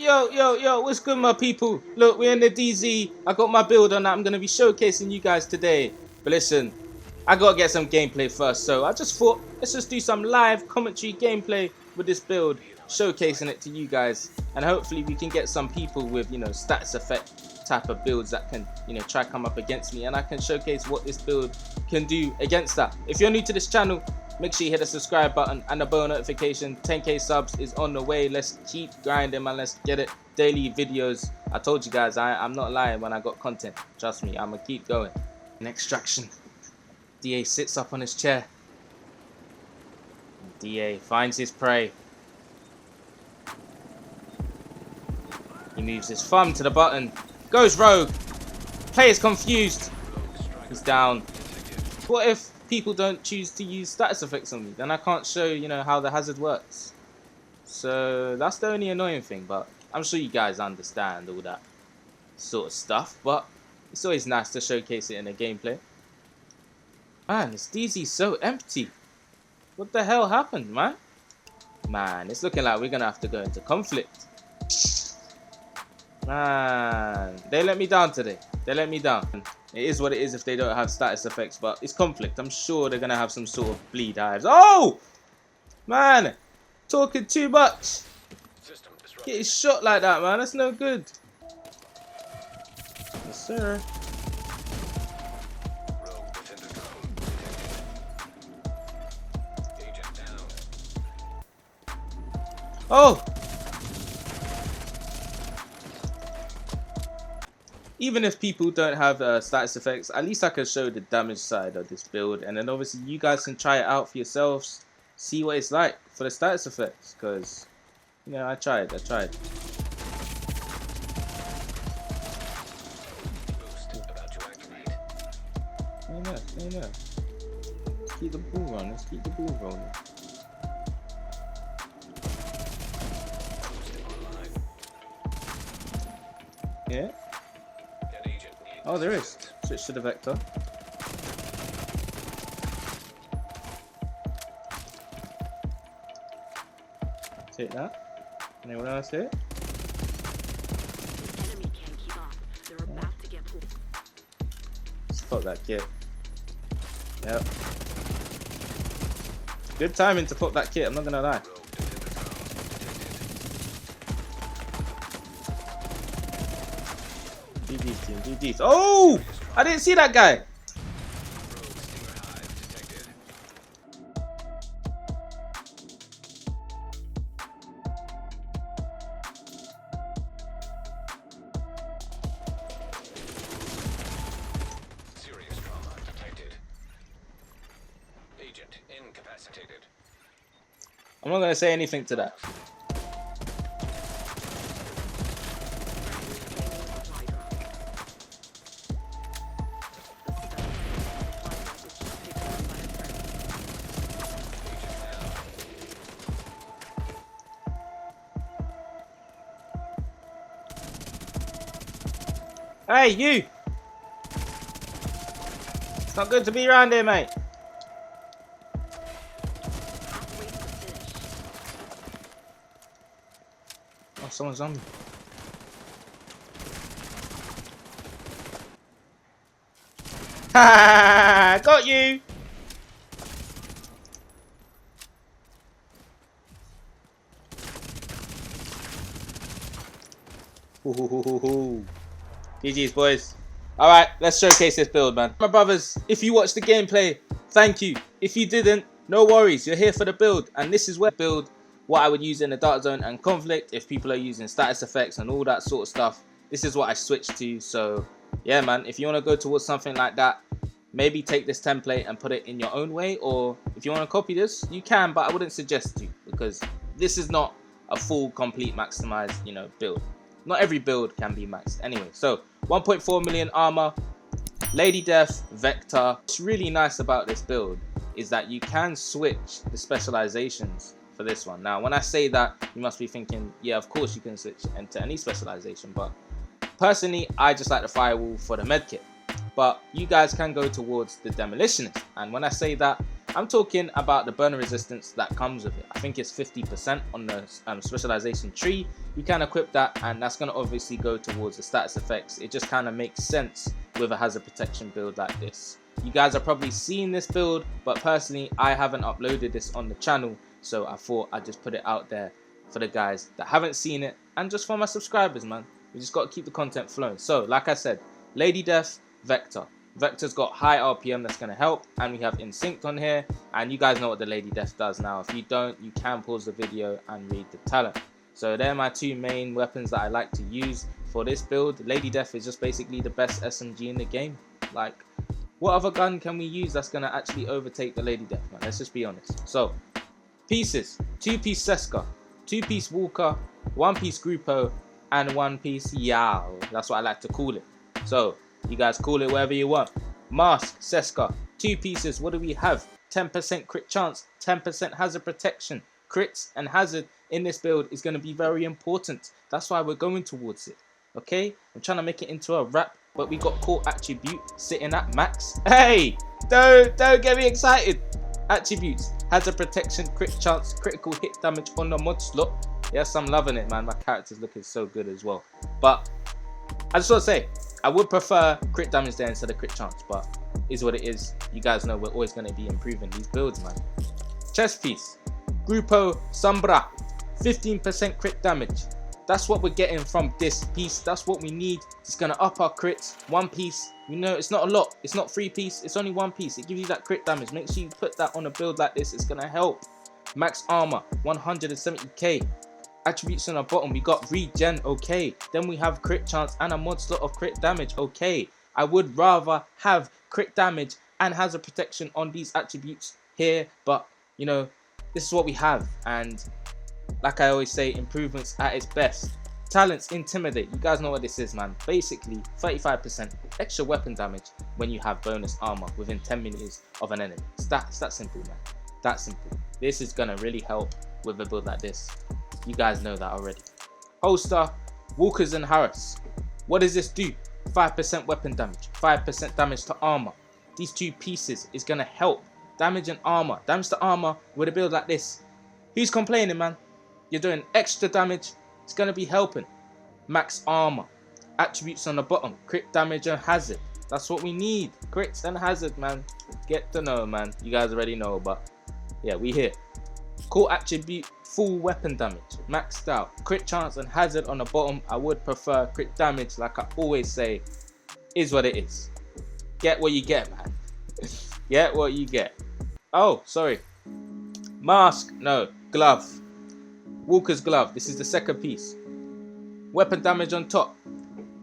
Yo, what's good, my people? Look, we're in the DZ. I got my build on that I'm going to be showcasing you guys today. But listen, I got to get some gameplay first. So I just thought, let's just do some live commentary gameplay with this build, showcasing it to you guys. And hopefully we can get some people with, stats effect type of builds that can, try come up against me. And I can showcase what this build can do against that. If you're new to this channel, make sure you hit the subscribe button and the bell notification. 10k subs is on the way. Let's keep grinding, man. Let's get it. Daily videos. I told you guys, I'm not lying when I got content. Trust me, I'm going to keep going. An extraction. DA sits up on his chair. DA finds his prey. He moves his thumb to the button. Goes rogue. Player's confused. He's down. What if people don't choose to use status effects on me? Then I can't show, how the hazard works. So that's the only annoying thing, but I'm sure you guys understand all that sort of stuff. But it's always nice to showcase it in a gameplay. Man, this DZ's so empty. What the hell happened, man? Man, it's looking like we're gonna have to go into conflict. Man, they let me down today. They let me down. It is what it is if they don't have status effects, but it's conflict. I'm sure they're gonna have some sort of bleed hives. Oh! Man! Talking too much. Getting shot like that, man. That's no good. Yes, sir. Oh! Even if people don't have status effects, at least I can show the damage side of this build, and then obviously you guys can try it out for yourselves, see what it's like for the status effects, because I tried. I know. Let's keep the ball rolling. Let's keep the ball rolling. Yeah. Oh, there is. Switch to the vector. Take that. Anyone else here? Let's pop that kit. Yep. Good timing to pop that kit, I'm not gonna lie. GG's team, GG's. Oh! I didn't see that guy. Serious trauma detected. Agent incapacitated. I'm not gonna say anything to that. Hey, you! It's not good to be around here, mate. Oh, someone's on me. Ha! Got you! Hoo. GG's, boys. Alright, let's showcase this build, man. My brothers, if you watched the gameplay, thank you. If you didn't, no worries. You're here for the build. And this is where build what I would use in the dark zone and conflict if people are using status effects and all that sort of stuff. This is what I switched to. So, yeah, man. If you want to go towards something like that, maybe take this template and put it in your own way. Or if you want to copy this, you can, but I wouldn't suggest to, because this is not a full, complete, maximized, build. Not every build can be maxed anyway. So 1.4 million armor, Lady Death, Vector. What's really nice about this build is that you can switch the specializations for this one. Now, when I say that, you must be thinking, yeah, of course you can switch into any specialization. But personally, I just like the firewall for the medkit. But you guys can go towards the demolitionist. And when I say that, I'm talking about the burner resistance that comes with it. I think it's 50% on the specialization tree. You can equip that, and that's going to obviously go towards the status effects. It just kind of makes sense with a hazard protection build like this. You guys are probably seeing this build, but personally I haven't uploaded this on the channel, so I thought I'd just put it out there for the guys that haven't seen it, and just for my subscribers, man. We just got to keep the content flowing. So like I said, Lady Death, Vector. Vector's got high RPM, that's going to help, and we have Instinct on here, and you guys know what the Lady Death does now. If you don't, you can pause the video and read the talent. So they're my two main weapons that I like to use for this build. Lady Death is just basically the best SMG in the game. Like, what other gun can we use that's going to actually overtake the Lady Death, man? Let's just be honest. So, pieces: 2-piece Seska, 2-piece Walker, 1-piece Grupo, and 1-piece Yao. That's what I like to call it. So, you guys call it whatever you want. Mask, Seska, 2 pieces. What do we have? 10% crit chance, 10% hazard protection. Crits and hazard in this build is going to be very important. That's why we're going towards it. Okay? I'm trying to make it into a wrap, but we got core attribute sitting at max. Hey! Don't get me excited. Attributes: hazard protection, crit chance, critical hit damage on the mod slot. Yes, I'm loving it, man. My character's looking so good as well. But I just want to say, I would prefer crit damage there instead of crit chance, but is what it is. You guys know we're always going to be improving these builds, man. Chest piece: Grupo Sombra, 15% crit damage. That's what we're getting from this piece. That's what we need. It's going to up our crits. 1 piece. You know, it's not a lot. It's not 3 piece. It's only 1 piece. It gives you that crit damage. Make sure you put that on a build like this. It's going to help. Max armor, 170k. Attributes on the bottom, we got regen, okay. Then we have crit chance and a mod slot of crit damage, okay. I would rather have crit damage and hazard protection on these attributes here, but you know, this is what we have, and like I always say, improvements at its best. Talents: Intimidate. You guys know what this is, man. Basically 35% extra weapon damage when you have bonus armor within 10 meters of an enemy. It's that simple, man. That simple. This is gonna really help with a build like this. You guys know that already. Holster, Walkers and Harris. What does this do? 5% weapon damage, 5% damage to armor. These 2 pieces is gonna help. Damage and armor. Damage to armor with a build like this. Who's complaining, man? You're doing extra damage. It's gonna be helping. Max armor. Attributes on the bottom: crit damage and hazard. That's what we need. Crits and hazard, man. Get to know, man. You guys already know, but yeah, we here. Core attribute: full weapon damage, maxed out. Crit chance and hazard on the bottom. I would prefer crit damage, like I always say, is what it is. Get what you get, man. Get what you get. Oh, sorry. Mask, no. Glove. Walker's glove. This is the second piece. Weapon damage on top.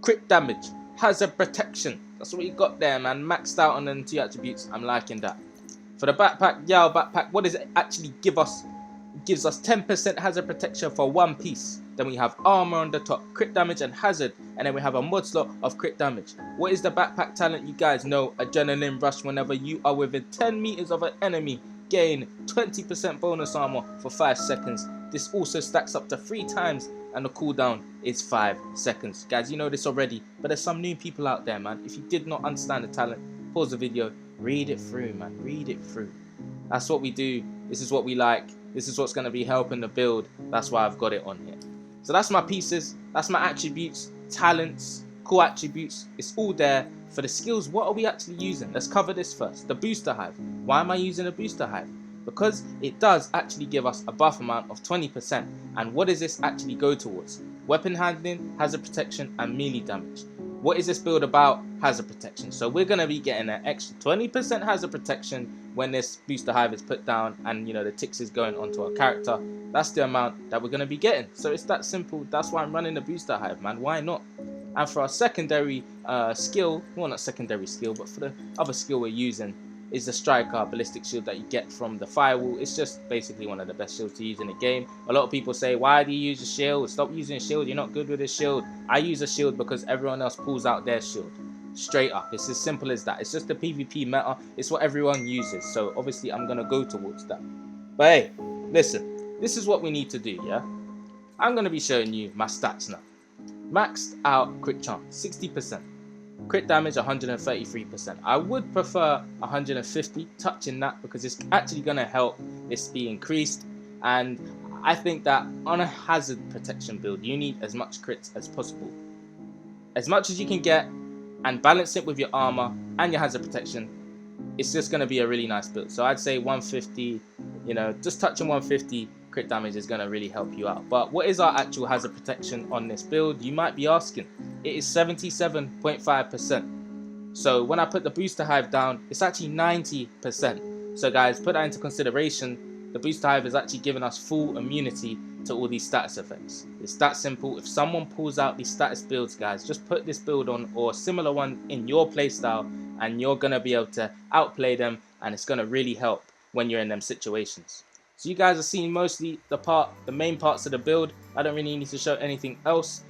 Crit damage. Hazard protection. That's what you got there, man. Maxed out on them 2 attributes. I'm liking that. For the backpack, Yao backpack, what does it actually give us? It gives us 10% hazard protection for 1 piece. Then we have armor on the top, crit damage and hazard, and then we have a mod slot of crit damage. What is the backpack talent? You guys know, adrenaline rush. Whenever you are within 10 meters of an enemy, gain 20% bonus armor for 5 seconds. This also stacks up to 3 times, and the cooldown is 5 seconds. Guys, you know this already, but there's some new people out there, man. If you did not understand the talent, pause the video, read it through, man. Read it through. That's what we do. This is what we like. This is what's going to be helping the build. That's why I've got it on here. So that's my pieces. That's my attributes, talents, core attributes. It's all there. For the skills, what are we actually using? Let's cover this first. The booster hive. Why am I using a booster hive? Because it does actually give us a buff amount of 20%. And what does this actually go towards? Weapon handling, hazard protection, and melee damage. What is this build about? Hazard protection. So we're going to be getting an extra 20% hazard protection when this booster hive is put down and, you know, the ticks is going onto our character. That's the amount that we're going to be getting. So it's that simple. That's why I'm running the booster hive, man. Why not? And for our secondary skill, well, not secondary skill, but for the other skill we're using, is the striker ballistic shield that you get from the firewall. It's just basically one of the best shields to use in the game. A lot of people say, why do you use a shield? Stop using a shield. You're not good with a shield. I use a shield because everyone else pulls out their shield. Straight up. It's as simple as that. It's just the PvP meta. It's what everyone uses. So obviously I'm going to go towards that. But hey, listen. This is what we need to do, yeah? I'm going to be showing you my stats now. Maxed out quick chance, 60%. Crit damage 133%. I would prefer 150, touching that, because it's actually going to help this be increased. And I think that on a hazard protection build, you need as much crits as possible, as much as you can get, and balance it with your armor and your hazard protection. It's just going to be a really nice build. So I'd say 150, you know, just touching 150 crit damage is going to really help you out. But what is our actual hazard protection on this build, you might be asking? It is 77.5%. So when I put the booster hive down, it's actually 90%. So guys, put that into consideration. The booster hive is actually giving us full immunity to all these status effects. It's that simple. If someone pulls out these status builds, guys, just put this build on or a similar one in your playstyle, and you're going to be able to outplay them, and it's going to really help when you're in them situations. So you guys are seeing mostly the main parts of the build. I don't really need to show anything else.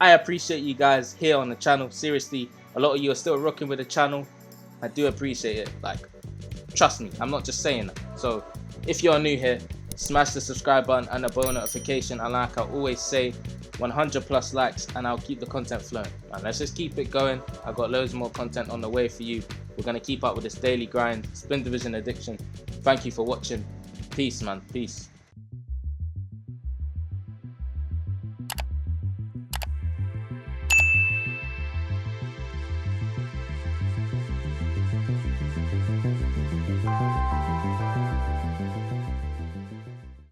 I appreciate you guys here on the channel. Seriously, a lot of you are still rocking with the channel. I do appreciate it. Like, trust me, I'm not just saying that. So if you're new here, smash the subscribe button and the bell notification, and like I always say, 100+ likes and I'll keep the content flowing. Man, let's just keep it going. I've got loads more content on the way for you. We're going to keep up with this daily grind, Spin Division addiction. Thank you for watching. Peace, man. Peace.